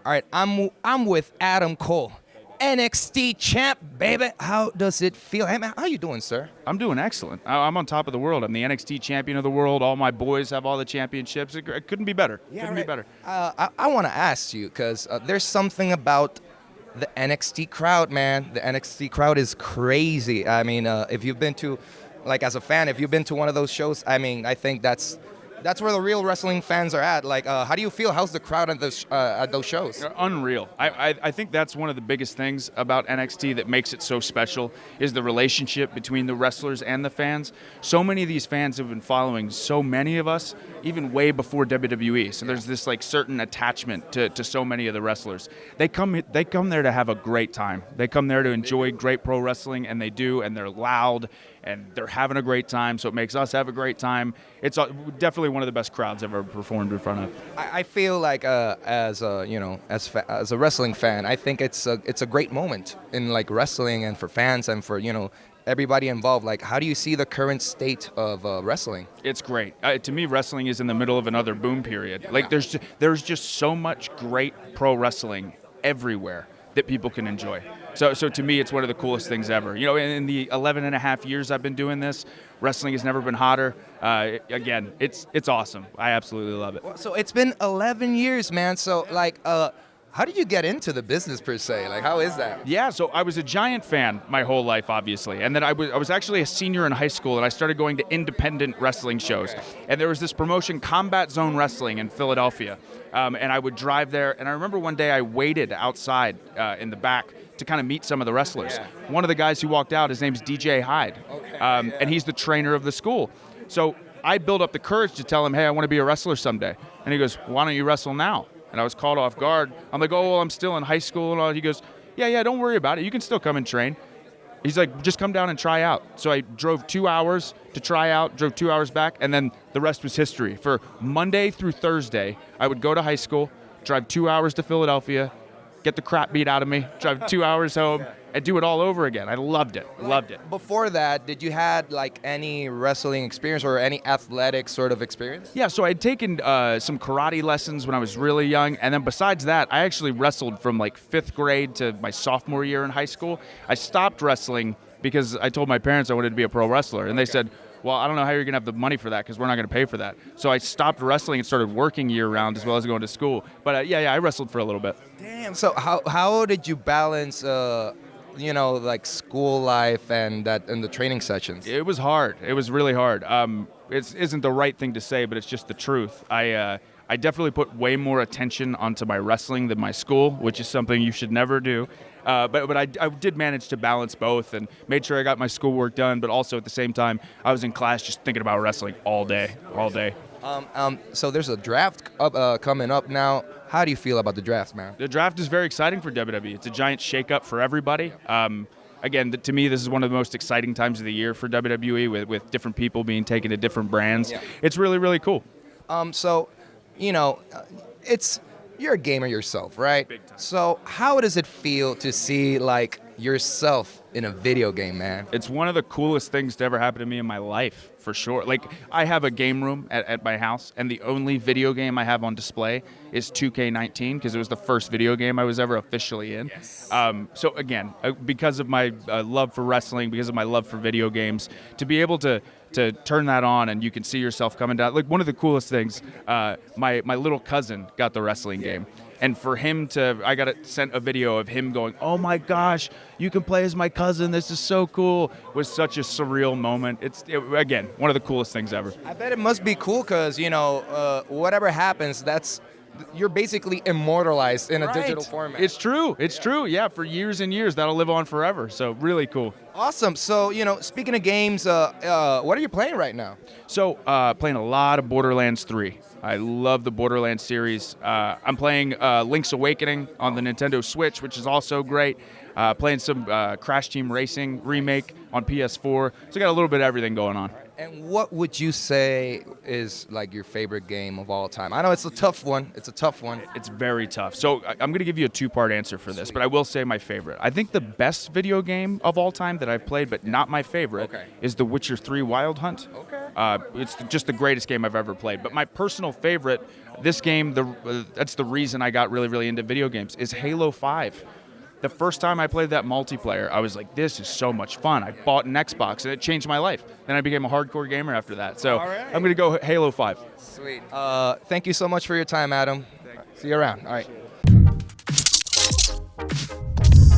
All right, I'm with Adam Cole, NXT champ, baby. How does it feel? Hey, man, how you doing, sir? I'm doing excellent. I'm on top of the world. I'm the NXT champion of the world. All my boys have all the championships. It couldn't be better. Couldn't be better. I want to ask you, because there's something about the NXT crowd, man. The NXT crowd is crazy. I mean, if you've been to, like, as a fan, if you've been to one of those shows, I mean, I think that's where the real wrestling fans are at. Like, how do you feel? How's the crowd at those shows? Unreal. I think that's one of the biggest things about NXT that makes it so special is the relationship between the wrestlers and the fans. So many of these fans have been following so many of us, even way before WWE. So there's this like certain attachment to so many of the wrestlers. They come there to have a great time. They come there to enjoy great pro wrestling, and they do, and they're loud, and they're having a great time, so it makes us have a great time. It's definitely one of the best crowds I've ever performed in front of. I feel like as a wrestling fan, I think it's a great moment in like wrestling and for fans and for everybody involved. Like, how do you see the current state of wrestling? It's great. To me, wrestling is in the middle of another boom period. Yeah. Like there's just so much great pro wrestling everywhere that people can enjoy. So to me, it's one of the coolest things ever. In the 11 and a half years I've been doing this, wrestling has never been hotter. Again, it's awesome. I absolutely love it. So it's been 11 years, man. So like, how did you get into the business per se? Like, how is that? Yeah, so I was a Giant fan my whole life, obviously. And then I was actually a senior in high school, and I started going to independent wrestling shows. Okay. And there was this promotion, Combat Zone Wrestling, in Philadelphia. And I would drive there. And I remember one day I waited outside in the back to kind of meet some of the wrestlers. Yeah. One of the guys who walked out, his name's DJ Hyde. Okay. And he's the trainer of the school. So I built up the courage to tell him, hey, I want to be a wrestler someday. And he goes, why don't you wrestle now? And I was caught off guard. I'm like, oh, well, I'm still in high school and all. He goes, yeah, don't worry about it. You can still come and train. He's like, just come down and try out. So I drove 2 hours to try out, drove 2 hours back, and then the rest was history. For Monday through Thursday, I would go to high school, drive 2 hours to Philadelphia, get the crap beat out of me, drive 2 hours home, and do it all over again. I loved it. Before that, did you had like any wrestling experience or any athletic sort of experience? Yeah, so I'd taken some karate lessons when I was really young, and then besides that, I actually wrestled from like 5th grade to my sophomore year in high school. I stopped wrestling because I told my parents I wanted to be a pro wrestler, and they said, well, I don't know how you're going to have the money for that because we're not going to pay for that. So I stopped wrestling and started working year-round as well as going to school. But I wrestled for a little bit. Damn. So how did you balance, like school life and the training sessions? It was hard. It was really hard. It isn't the right thing to say, but it's just the truth. I definitely put way more attention onto my wrestling than my school, which is something you should never do. But I did manage to balance both and made sure I got my schoolwork done, but also at the same time, I was in class just thinking about wrestling all day. So there's a draft coming up now. How do you feel about the draft, man? The draft is very exciting for WWE. It's a giant shakeup for everybody. Again, to me, this is one of the most exciting times of the year for WWE with different people being taken to different brands. Yeah. It's really, really cool. You're a gamer yourself, right? Big time. So how does it feel to see like yourself in a video game, man? It's one of the coolest things to ever happen to me in my life, for sure. Like, I have a game room at my house, and the only video game I have on display is 2K19 because it was the first video game I was ever officially in. Yes. So again, because of my love for wrestling, because of my love for video games, to be able to turn that on and you can see yourself coming down. Like, one of the coolest things, my little cousin got the wrestling game. And for him I got sent a video of him going, oh my gosh, you can play as my cousin. This is so cool. It was such a surreal moment. Again, one of the coolest things ever. I bet it must be cool because, whatever happens, you're basically immortalized in a digital format. It's true. Yeah, for years and years, that'll live on forever. So really cool. Awesome. So, speaking of games, what are you playing right now? So, playing a lot of Borderlands 3. I love the Borderlands series. I'm playing Link's Awakening on the Nintendo Switch, which is also great. Playing some Crash Team Racing remake on PS4. So I got a little bit of everything going on. And what would you say is like your favorite game of all time? I know it's a tough one. It's a tough one. It's very tough. So I'm going to give you a two-part answer for this, but I will say my favorite. I think the best video game of all time that I've played, but not my favorite, is The Witcher 3 Wild Hunt. Okay. It's just the greatest game I've ever played. But my personal favorite, this game, that's the reason I got really, really into video games, is Halo 5. The first time I played that multiplayer, I was like, this is so much fun. I bought an Xbox, and it changed my life. Then I became a hardcore gamer after that. So I'm going to go Halo 5. Sweet. Thank you so much for your time, Adam. See you around. All right.